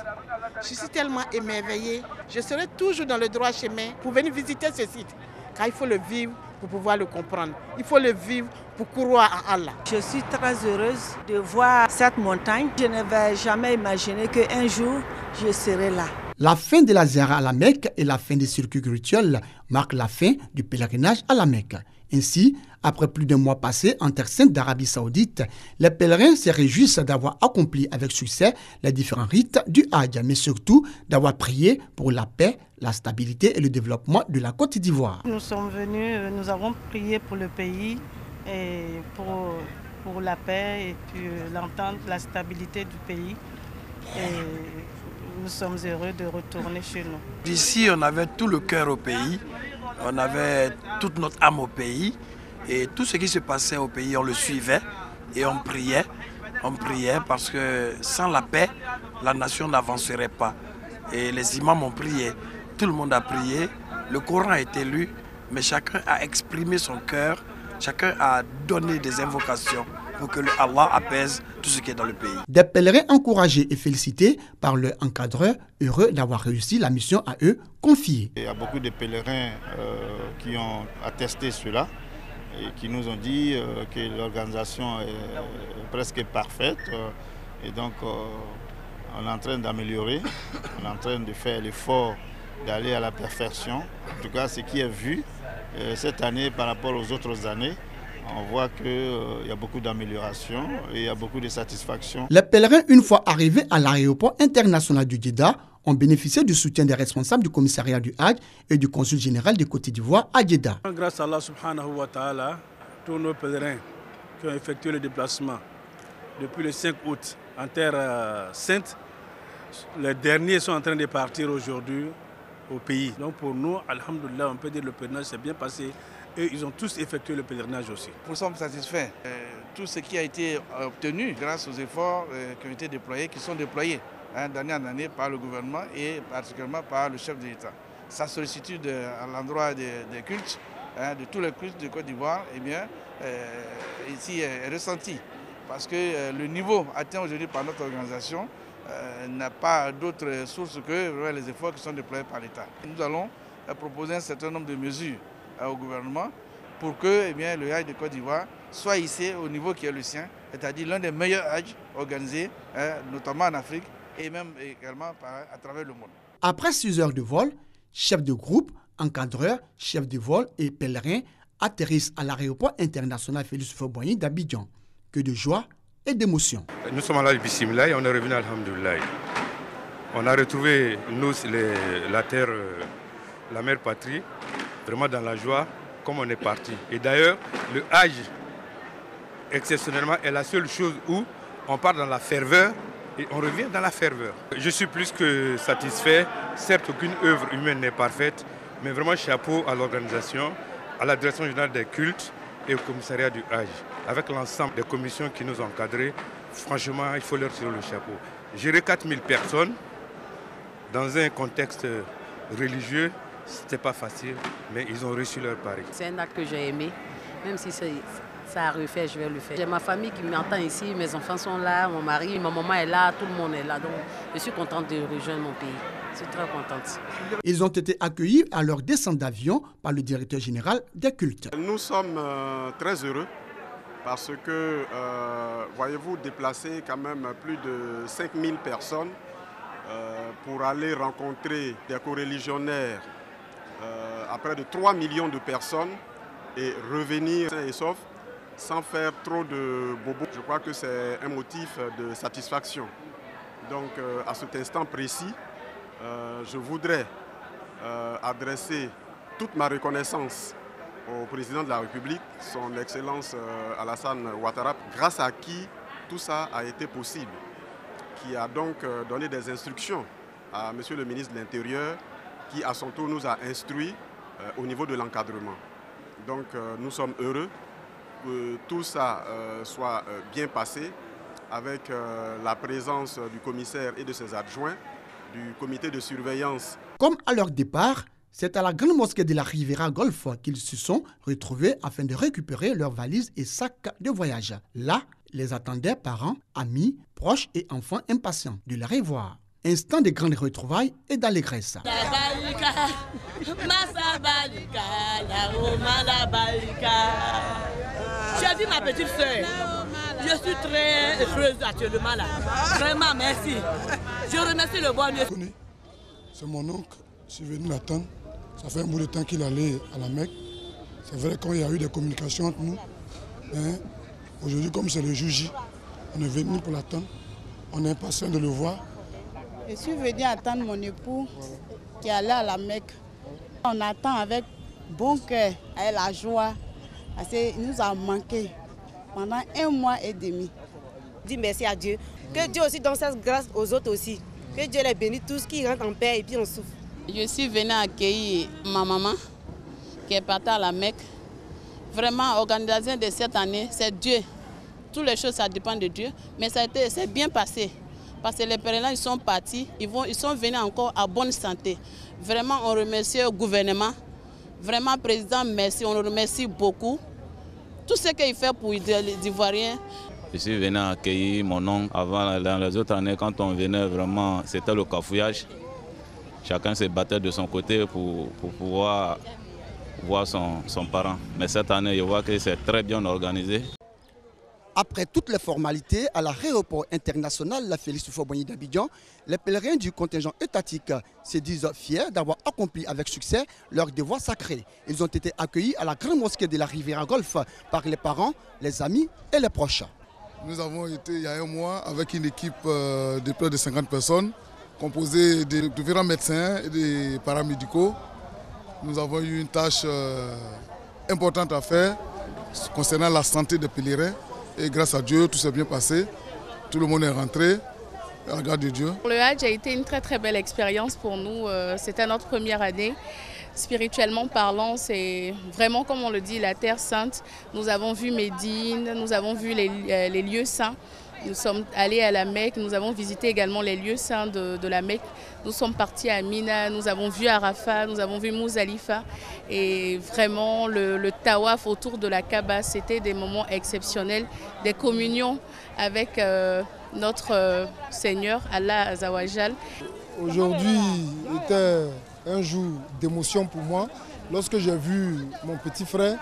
je suis tellement émerveillée. Je serai toujours dans le droit chemin pour venir visiter ce site. Car il faut le vivre pour pouvoir le comprendre. Il faut le vivre pour croire en Allah. Je suis très heureuse de voir cette montagne. Je ne vais jamais imaginer qu'un jour, je serai là. La fin de la Ziyara à la Mecque et la fin des circuits rituels marquent la fin du pèlerinage à la Mecque. Ainsi, après plus d'un mois passé en terre sainte d'Arabie Saoudite, les pèlerins se réjouissent d'avoir accompli avec succès les différents rites du Hajj, mais surtout d'avoir prié pour la paix, la stabilité et le développement de la Côte d'Ivoire. Nous sommes venus, nous avons prié pour le pays et pour la paix et puis l'entente, la stabilité du pays. Et nous sommes heureux de retourner chez nous. D'ici, on avait tout le cœur au pays, on avait toute notre âme au pays et tout ce qui se passait au pays, on le suivait et on priait parce que sans la paix, la nation n'avancerait pas. Et les imams ont prié, tout le monde a prié, le Coran a été lu, mais chacun a exprimé son cœur, chacun a donné des invocations pour que Allah apaise tout ce qui est dans le pays. Des pèlerins encouragés et félicités par leur encadreur, heureux d'avoir réussi la mission à eux confiée. Il y a beaucoup de pèlerins qui ont attesté cela et qui nous ont dit que l'organisation est presque parfaite et donc on est en train d'améliorer, on est en train de faire l'effort d'aller à la perfection. En tout cas, ce qui est vu cette année par rapport aux autres années, on voit qu'il y a beaucoup d'améliorations et il y a beaucoup de satisfaction. Les pèlerins, une fois arrivés à l'aéroport international du Djeddah, ont bénéficié du soutien des responsables du commissariat du Hajj et du consul général de Côte d'Ivoire à Djeddah. Grâce à Allah subhanahu wa ta'ala, tous nos pèlerins qui ont effectué le déplacement depuis le 5 août en terre sainte, les derniers sont en train de partir aujourd'hui au pays. Donc pour nous, alhamdoulilah, on peut dire que le pèlerinage s'est bien passé. Et ils ont tous effectué le pèlerinage aussi. Nous sommes satisfaits. Tout ce qui a été obtenu grâce aux efforts qui ont été déployés, qui sont déployés d'année en année par le gouvernement et particulièrement par le chef de l'État. Sa sollicitude à l'endroit des cultes, de tous les cultes de Côte d'Ivoire, eh bien, ici est ressentie. Parce que le niveau atteint aujourd'hui par notre organisation n'a pas d'autre source que les efforts qui sont déployés par l'État. Nous allons proposer un certain nombre de mesures au gouvernement pour que le Hajj de Côte d'Ivoire soit ici au niveau qui est le sien, c'est-à-dire l'un des meilleurs Hajj organisés, notamment en Afrique et même également à travers le monde. Après 6 heures de vol, chefs de groupe, encadreurs, chefs de vol et pèlerins atterrissent à l'aéroport international Félix Houphouët-Boigny d'Abidjan. Que de joie et d'émotion. Nous sommes à l'Al Bismillah et on est revenu à Alhamdoulilah. On a retrouvé nous, la terre, la mère patrie, vraiment dans la joie, comme on est parti. Et d'ailleurs, le Hajj, exceptionnellement, est la seule chose où on part dans la ferveur et on revient dans la ferveur. Je suis plus que satisfait. Certes, aucune œuvre humaine n'est parfaite, mais vraiment chapeau à l'organisation, à la direction générale des cultes et au commissariat du Hajj. Avec l'ensemble des commissions qui nous ont encadrés, franchement, il faut leur tirer le chapeau. Gérer 4000 personnes dans un contexte religieux, c'était pas facile, mais ils ont reçu leur pari. C'est un acte que j'ai aimé, même si ça a refait, je vais le faire. J'ai ma famille qui m'entend ici, mes enfants sont là, mon mari, ma maman est là, tout le monde est là. Donc je suis contente de rejoindre mon pays. Je suis très contente. Ils ont été accueillis à leur descente d'avion par le directeur général des cultes. Nous sommes très heureux parce que, voyez-vous, déplacer quand même plus de 5000 personnes pour aller rencontrer des coreligionnaires à près de 3 millions de personnes et revenir sains et saufs sans faire trop de bobo. Je crois que c'est un motif de satisfaction. Donc à cet instant précis, je voudrais adresser toute ma reconnaissance au président de la République, son Excellence Alassane Ouattara, grâce à qui tout ça a été possible, qui a donc donné des instructions à Monsieur le ministre de l'Intérieur, qui à son tour nous a instruits au niveau de l'encadrement. Donc nous sommes heureux que tout ça soit bien passé avec la présence du commissaire et de ses adjoints, du comité de surveillance. Comme à leur départ, c'est à la grande mosquée de la Riviera Golf qu'ils se sont retrouvés afin de récupérer leurs valises et sacs de voyage. Là, les attendaient parents, amis, proches et enfants impatients de les revoir. Instant de grandes retrouvailles et d'allégresse. J'ai vu ma petite soeur. Je suis très heureuse actuellement là. Vraiment, merci. Je remercie le bon Dieu. C'est mon oncle. Je suis venu l'attendre. Ça fait un bout de temps qu'il allait à la Mecque. C'est vrai qu'il y a eu des communications entre nous. Mais aujourd'hui, comme c'est le jour J, on est venu pour l'attendre. On est impatient de le voir. Je suis venu attendre mon époux qui allait à la Mecque. On attend avec bon cœur, avec la joie, parce qu'il nous a manqué pendant 1 mois et demi. Je dis merci à Dieu. Que Dieu aussi donne sa grâce aux autres aussi. Que Dieu les bénisse tous, qui rentrent en paix et puis on souffre. Je suis venue accueillir ma maman qui est partie à la Mecque. Vraiment, l'organisation de cette année, c'est Dieu. Toutes les choses, ça dépend de Dieu. Mais c'est bien passé. Parce que les pèlerins, ils sont partis, ils sont venus encore à bonne santé. Vraiment, on remercie le gouvernement. Vraiment, président, merci, on le remercie beaucoup. Tout ce qu'il fait pour les Ivoiriens. Je suis venu accueillir mon oncle. Avant, dans les autres années, quand on venait, vraiment, c'était le cafouillage. Chacun se battait de son côté pour pouvoir voir son parent. Mais cette année, je vois que c'est très bien organisé. Après toutes les formalités à l'aéroport international Félix Houphouët-Boigny d'Abidjan, les pèlerins du contingent étatique se disent fiers d'avoir accompli avec succès leur devoir sacré. Ils ont été accueillis à la grande mosquée de la Riviera Golf par les parents, les amis et les proches. Nous avons été il y a 1 mois avec une équipe de près de 50 personnes, composée de différents médecins et des paramédicaux. Nous avons eu une tâche importante à faire concernant la santé des pèlerins. Et grâce à Dieu, tout s'est bien passé. Tout le monde est rentré, à la grâce de Dieu. Le Hajj a été une très très belle expérience pour nous. C'était notre première année. Spirituellement parlant, c'est vraiment, comme on le dit, la Terre Sainte. Nous avons vu Médine, nous avons vu les lieux saints. Nous sommes allés à la Mecque, nous avons visité également les lieux saints de la Mecque. Nous sommes partis à Mina, nous avons vu Arafat, nous avons vu Mousdalifa. Et vraiment, le tawaf autour de la Kaaba, c'était des moments exceptionnels, des communions avec notre Seigneur, Allah Azawajal. Aujourd'hui était un jour d'émotion pour moi. Lorsque j'ai vu mon petit frère,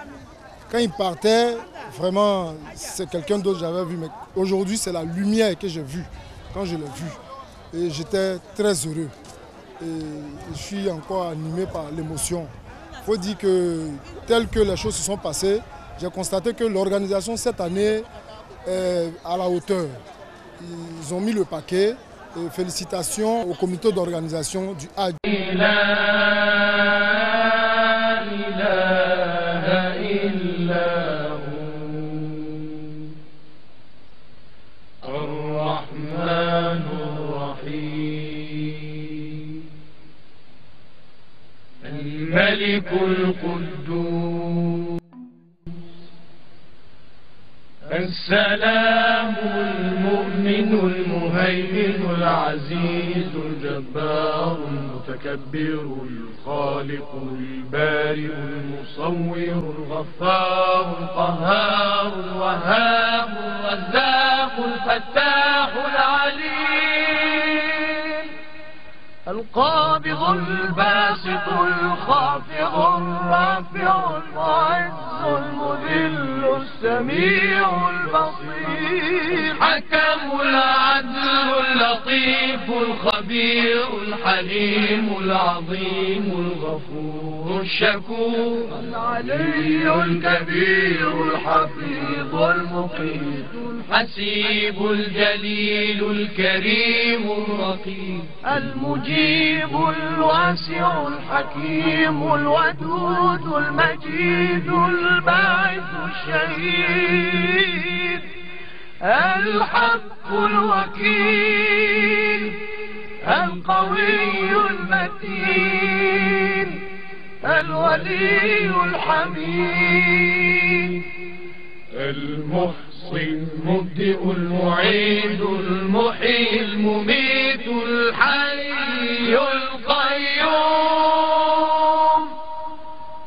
quand il partait, vraiment, c'est quelqu'un d'autre que j'avais vu. Mais aujourd'hui, c'est la lumière que j'ai vue quand je l'ai vu. Et j'étais très heureux. Et je suis encore animé par l'émotion. Il faut dire que, telles que les choses se sont passées, j'ai constaté que l'organisation cette année est à la hauteur. Ils ont mis le paquet. Et félicitations au comité d'organisation du Hajj. الملك القدوس السلام المؤمن المهيمن العزيز الجبار المتكبر الخالق البارئ المصور الغفار القهار الوهاب الرزاق الفتاح العليم القابض الباسط الخافض الرافع المعز المذل السميع البصير حكم العدل اللطيف الخبير الحليم العظيم الغفور الشكور العلي الكبير الحفيظ المقيت الحسيب الجليل الكريم الرقيب المجيب الواسع الحكيم الودود المجيد الباعث الشهيد الحق الوكيل القوي المتين الولي الحميد المحصي المبدئ المعيد المحيي المميت الحي القيوم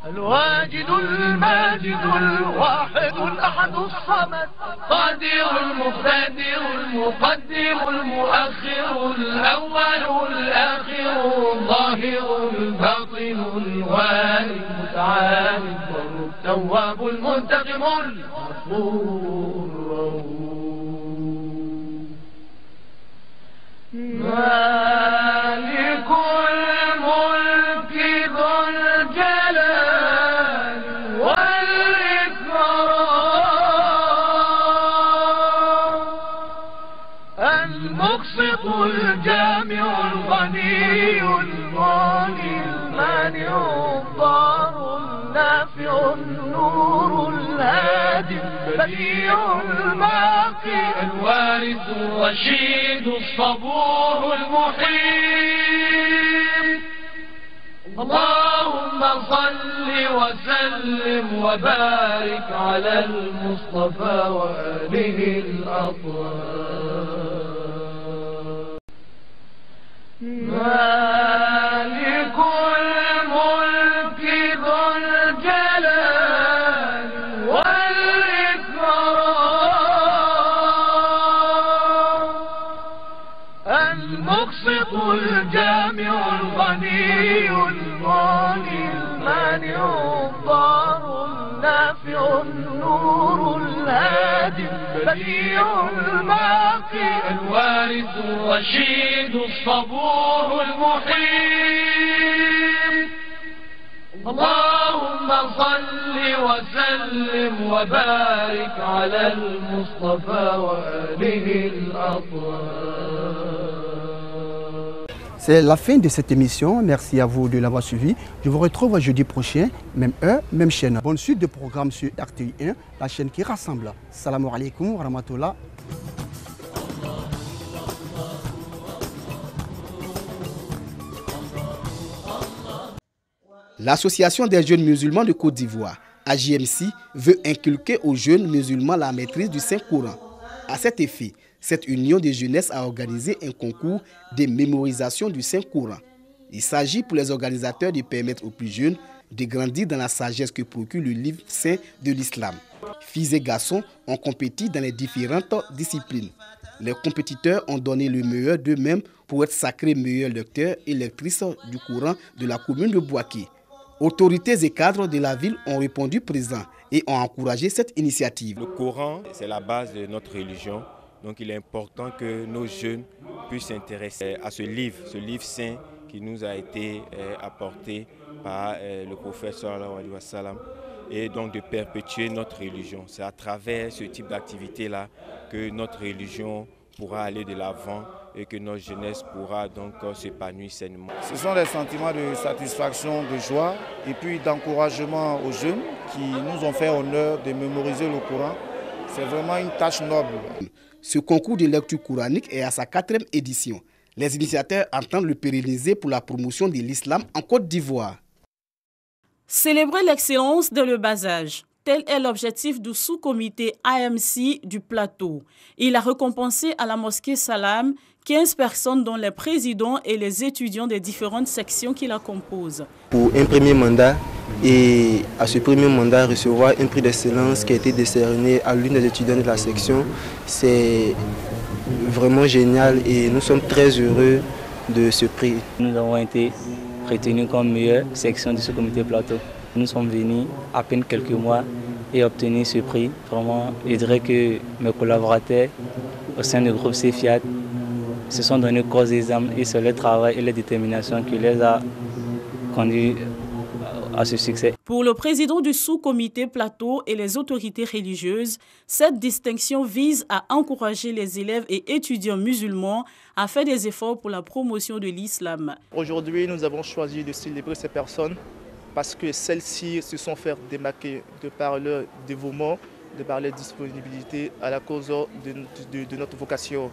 الواجد الماجد الواحد الأحد الصمد قادر المقتدر المقدم المؤخر الأول الآخر الظاهر الباطن الوالي المتعال التواب المنتقم الغفور مالك الملك ذو الجلال والإكرام المقسط الجامع الغني المغني المانع الضار النافع النور الهادي البديع الباقي الوارث الرشيد الصبور المحيط اللهم صل وسلم وبارك على المصطفى وآله الأطهار مالك الملك ذو الجلال والإكرام المقسط الجامع الغني المغني المانع الضار النافع النور الهادي البديع الباقي الوارث الرشيد الصبور المحيط اللهم صل وسلم وبارك على المصطفى وآله الأطهار. C'est la fin de cette émission. Merci à vous de l'avoir suivi. Je vous retrouve jeudi prochain, même heure, même chaîne. Bonne suite de programmes sur RTI1, la chaîne qui rassemble. Salam alaikum wa rahmatullah. L'Association des jeunes musulmans de Côte d'Ivoire, AJMC, veut inculquer aux jeunes musulmans la maîtrise du Saint-Coran. À cet effet, cette union de jeunesse a organisé un concours de mémorisation du Saint-Coran. Il s'agit pour les organisateurs de permettre aux plus jeunes de grandir dans la sagesse que procure le livre saint de l'islam. Filles et garçons ont compéti dans les différentes disciplines. Les compétiteurs ont donné le meilleur d'eux-mêmes pour être sacrés meilleurs lecteurs et lectrices du Coran de la commune de Bouaké. Autorités et cadres de la ville ont répondu présents et ont encouragé cette initiative. Le Coran, c'est la base de notre religion. Donc il est important que nos jeunes puissent s'intéresser à ce livre saint qui nous a été apporté par le prophète sallallahu alayhi wa sallam, et donc de perpétuer notre religion. C'est à travers ce type d'activité-là que notre religion pourra aller de l'avant et que notre jeunesse pourra donc s'épanouir sainement. Ce sont des sentiments de satisfaction, de joie et puis d'encouragement aux jeunes qui nous ont fait honneur de mémoriser le Coran. C'est vraiment une tâche noble. Ce concours de lecture coranique est à sa 4e édition. Les initiateurs entendent le pérenniser pour la promotion de l'islam en Côte d'Ivoire. Célébrer l'excellence dès le bas âge. Tel est l'objectif du sous-comité AMC du plateau. Il a récompensé à la mosquée Salam 15 personnes dont les présidents et les étudiants des différentes sections qui la composent. Pour un premier mandat et à ce premier mandat recevoir un prix d'excellence qui a été décerné à l'une des étudiantes de la section, c'est vraiment génial et nous sommes très heureux de ce prix. Nous avons été retenus comme meilleure section du sous-comité plateau. Nous sommes venus à peine quelques mois et obtenir ce prix. Vraiment, je dirais que mes collaborateurs au sein du groupe CFIAT se sont donné corps et âme et c'est leur travail et leur détermination qui les a conduits à ce succès. Pour le président du sous-comité Plateau et les autorités religieuses, cette distinction vise à encourager les élèves et étudiants musulmans à faire des efforts pour la promotion de l'islam. Aujourd'hui, nous avons choisi de célébrer ces personnes parce que celles-ci se sont fait démarquer de par leur dévouement, de par leur disponibilité à la cause de notre vocation.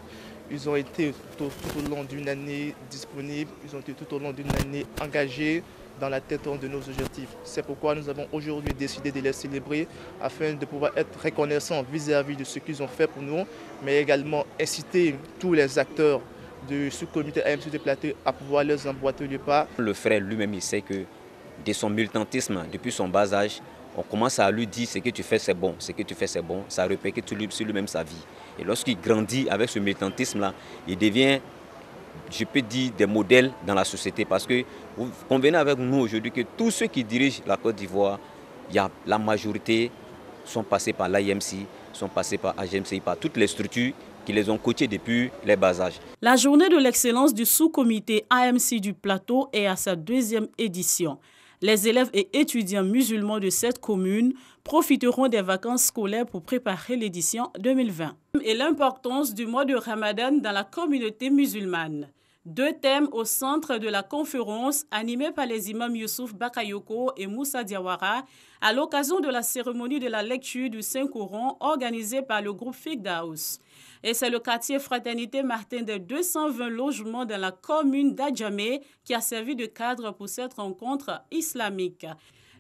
Ils ont été tout au long d'une année disponibles, ils ont été tout au long d'une année engagés dans l'atteinte de nos objectifs. C'est pourquoi nous avons aujourd'hui décidé de les célébrer afin de pouvoir être reconnaissants vis-à-vis de ce qu'ils ont fait pour nous, mais également inciter tous les acteurs du sous-comité AMC de Plateau à pouvoir leur emboîter le pas. Le frère lui-même, il sait que de son militantisme, depuis son bas âge, on commence à lui dire ce que tu fais c'est bon, ce que tu fais c'est bon, ça répercute sur lui-même sa vie. Et lorsqu'il grandit avec ce militantisme-là, il devient, je peux dire, des modèles dans la société parce que vous convenez avec nous aujourd'hui que tous ceux qui dirigent la Côte d'Ivoire, la majorité sont passés par l'AMC, sont passés par AGMC, par toutes les structures qui les ont coachés depuis les bas âges. La journée de l'excellence du sous-comité AMC du Plateau est à sa 2e édition. Les élèves et étudiants musulmans de cette commune profiteront des vacances scolaires pour préparer l'édition 2020. Et l'importance du mois de Ramadan dans la communauté musulmane. 2 thèmes au centre de la conférence animée par les imams Youssouf Bakayoko et Moussa Diawara à l'occasion de la cérémonie de la lecture du Saint-Coran organisée par le groupe Firdaus. Et c'est le quartier Fraternité Martin des 220 logements dans la commune d'Adjamé qui a servi de cadre pour cette rencontre islamique.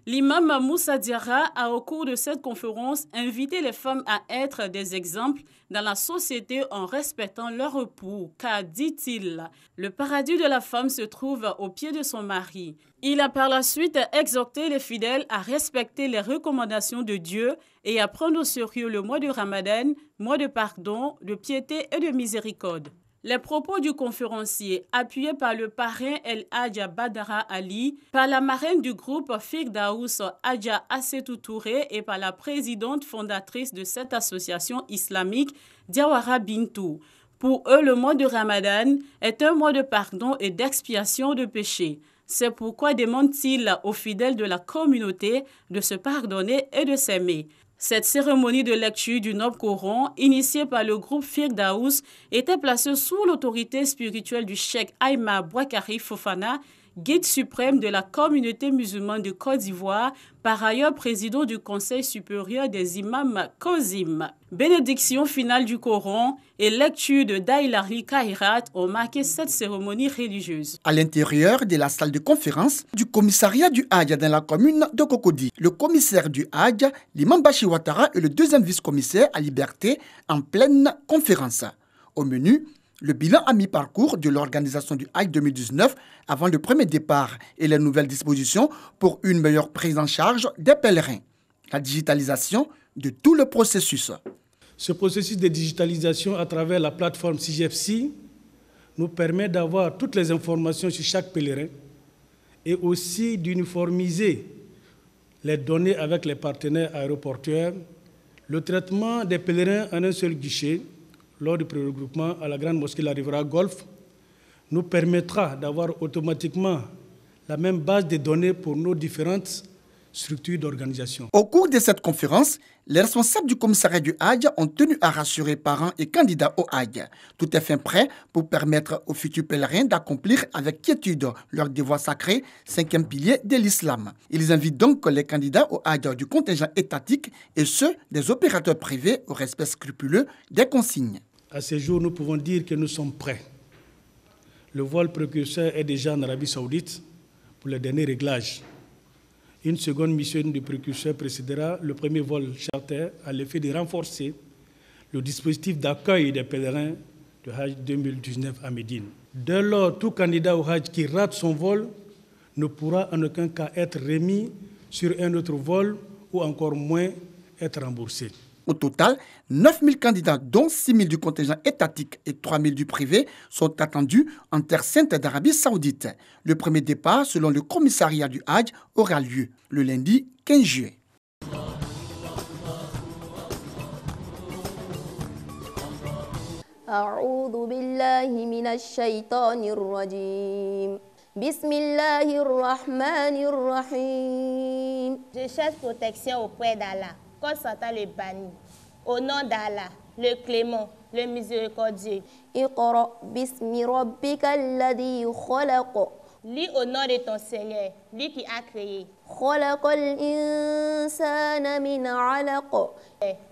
L'imam Moussa Diarra a, au cours de cette conférence, invité les femmes à être des exemples dans la société en respectant leur époux, car, dit-il, le paradis de la femme se trouve au pied de son mari. Il a par la suite exhorté les fidèles à respecter les recommandations de Dieu et à prendre au sérieux le mois de Ramadan, mois de pardon, de piété et de miséricorde. Les propos du conférencier, appuyés par le parrain El Hadja Badara Ali, par la marraine du groupe Firdaus Hadja Assetou Touré et par la présidente fondatrice de cette association islamique, Diawara Bintou. Pour eux, le mois de Ramadan est un mois de pardon et d'expiation de péchés. C'est pourquoi demandent-ils aux fidèles de la communauté de se pardonner et de s'aimer. Cette cérémonie de lecture du Noble Coran, initiée par le groupe Firdaus, était placée sous l'autorité spirituelle du cheikh Aïma Bouakari Fofana, guide suprême de la communauté musulmane de Côte d'Ivoire, par ailleurs président du Conseil supérieur des imams Kozim. Bénédiction finale du Coran et lecture de Daïlari Kahirat ont marqué cette cérémonie religieuse. À l'intérieur de la salle de conférence du commissariat du Hadj dans la commune de Cocody, le commissaire du Hadj, l'imam Bachi Ouattara et le 2e vice-commissaire à Liberté en pleine conférence. Au menu, le bilan à mi-parcours de l'organisation du Hadj 2019 avant le premier départ et les nouvelles dispositions pour une meilleure prise en charge des pèlerins. La digitalisation de tout le processus. Ce processus de digitalisation à travers la plateforme CIGFC nous permet d'avoir toutes les informations sur chaque pèlerin et aussi d'uniformiser les données avec les partenaires aéroportuaires, le traitement des pèlerins en un seul guichet lors du pré-regroupement à la Grande Mosquée La Rivera Golf nous permettra d'avoir automatiquement la même base de données pour nos différentes structures d'organisation. Au cours de cette conférence, les responsables du commissariat du Hadj ont tenu à rassurer parents et candidats au Hadj. Tout est fin prêt pour permettre aux futurs pèlerins d'accomplir avec quiétude leur devoir sacré, 5e pilier de l'islam. Ils invitent donc les candidats au Hadj du contingent étatique et ceux des opérateurs privés au respect scrupuleux des consignes. À ce jour, nous pouvons dire que nous sommes prêts. Le vol précurseur est déjà en Arabie Saoudite pour le dernier réglage. Une seconde mission de précurseur précédera le premier vol charter à l'effet de renforcer le dispositif d'accueil des pèlerins de Hajj 2019 à Médine. Dès lors, tout candidat au Hajj qui rate son vol ne pourra en aucun cas être remis sur un autre vol ou encore moins être remboursé. Au total, 9000 candidats, dont 6000 du contingent étatique et 3000 du privé, sont attendus en terre sainte d'Arabie Saoudite. Le premier départ, selon le commissariat du Hadj, aura lieu le lundi 15 juillet. أعوذ بالله من الشيطان الرجيم بسم الله الرحمن الرحيم. Je cherche protection auprès d'Allah, contre Satan le banni. Au nom d'Allah, le clément, le miséricordieux. اقرأ باسم ربك الذي خلق. Lis au nom de ton Seigneur, lui qui a créé. خلق الإنسان من علق.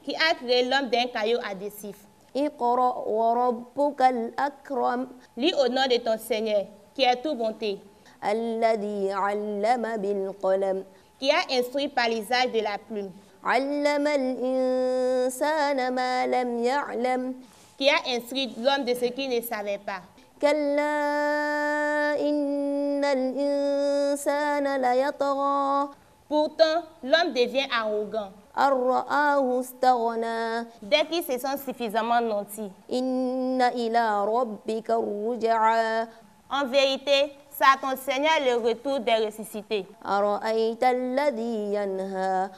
Qui a créé l'homme d'un caillou adhésif. اقرأ وربك الأكرم. Lis au nom de ton Seigneur, qui est tout bonté. الذي علم بالقلم. Qui a instruit par l'usage de la plume. علم الإنسان ما لم يعلم. Qui a instruit l'homme de ce qu'il ne savait pas. كلا إن الإنسان ليطغى. Pourtant, l'homme devient arrogant. أرآه استغنى. Dès qu'il se sent suffisamment nanti. إن إلى ربك الرجعى. En vérité, c'est à ton Seigneur le retour des ressuscités. أرأيت الذي ينهى.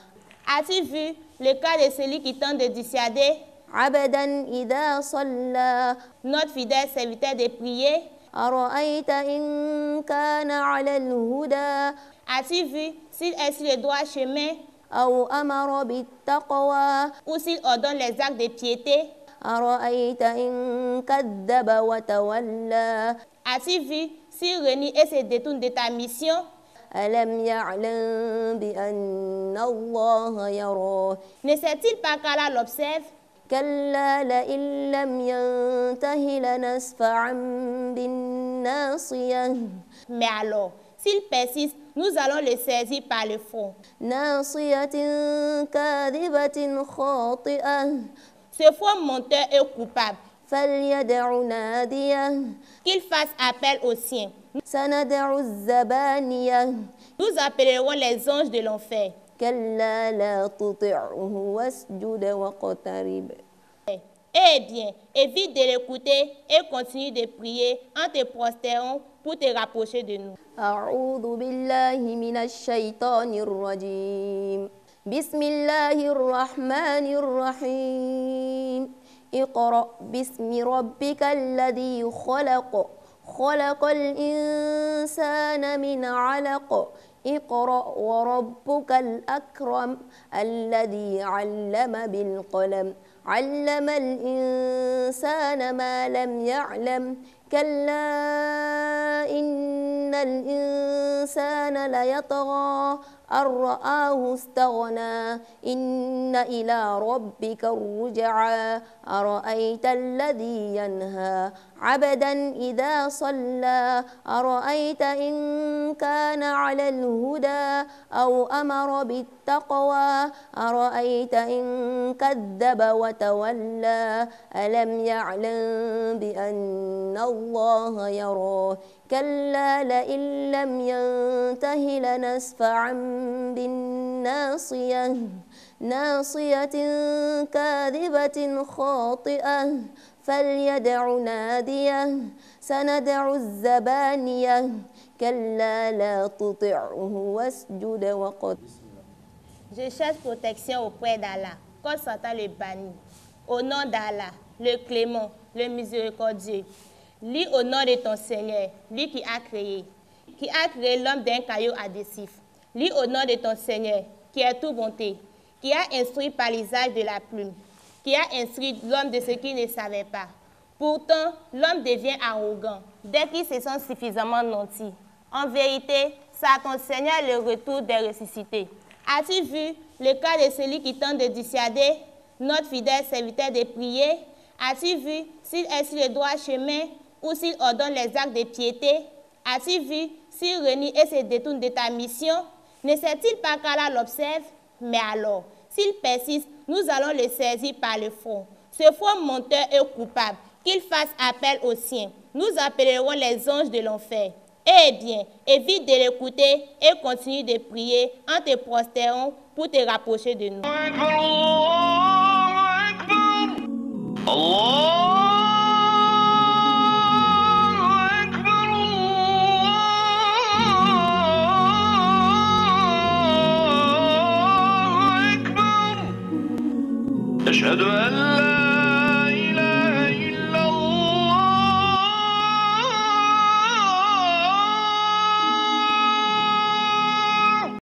As-tu vu le cas de celui qui tente de dissuader عبدا إذا صلى. Notre fidèle serviteur de prier. أرأيت إن كان على الهدى. As-tu vu s'il est sur le droit chemin أو أمر بالتقوى. ou s'il ordonne les actes de piété? أرأيت إن كذب وتولى. As-tu vu s'il renie et se détourne de ta mission? ألم يعلم بأن الله يرى. Ne sait-il pas qu'Allah l'observe? كلا لئن لم ينته لنسفعا بالناصية. Mais alors, s'il persiste, nous allons le saisir par le front. ناصية كاذبة خاطئة. Ce faux menteur est coupable. فليدع ناديه. Qu'il fasse appel aux siens. سندع الزبانية. Nous appellerons les anges de l'enfer. كلا لا تطعه واسجد واقترب. Eh bien, évite de l'écouter et continue de prier en te prosternant pour te rapprocher de nous. أعوذ بالله من الشيطان الرجيم بسم الله الرحمن الرحيم اقرأ باسم ربك الذي خلق خلق الإنسان من علق اقرأ وربك الأكرم الذي علم بالقلم علم الإنسان ما لم يعلم كلا إن الإنسان ليطغى أن رآه استغنى إن إلى ربك الرجعى أرأيت الذي ينهى عبدا إذا صلى أرأيت إن كان على الهدى أو أمر بالتقوى أرأيت إن كذب وتولى ألم يعلم بأن الله يرى كلا لئن لم ينته لنسفعا بالناصية ناصية كاذبة خاطئة فليدع ناديه سندع الزبانية كلا لا تطعه واسجد واقترب. Je cherche protection auprès d'Allah, contre Satan le banni. Au nom d'Allah, le clément, le miséricordieux. Lis au nom de ton Seigneur, lui qui a créé l'homme d'un caillou adhésif. Lis au nom de ton Seigneur, qui est tout bonté, qui a instruit par l'usage de la plume, qui a instruit l'homme de ce qu'il ne savait pas. Pourtant, l'homme devient arrogant dès qu'il se sent suffisamment nanti. En vérité, c'est à ton Seigneur le retour des ressuscités. As-tu vu le cas de celui qui tente de dissuader notre fidèle serviteur de prier? As-tu vu s'il est sur le droit chemin ou s'il ordonne les actes de piété? As-tu vu s'il renie et se détourne de ta mission? Ne sait-il pas qu'Allah l'observe? Mais alors, s'il persiste, nous allons le saisir par le front. Ce faux menteur est coupable. Qu'il fasse appel aux siens. Nous appellerons les anges de l'enfer. Eh bien, évite de l'écouter et continue de prier en te prosternant pour te rapprocher de nous. أشهد أن لا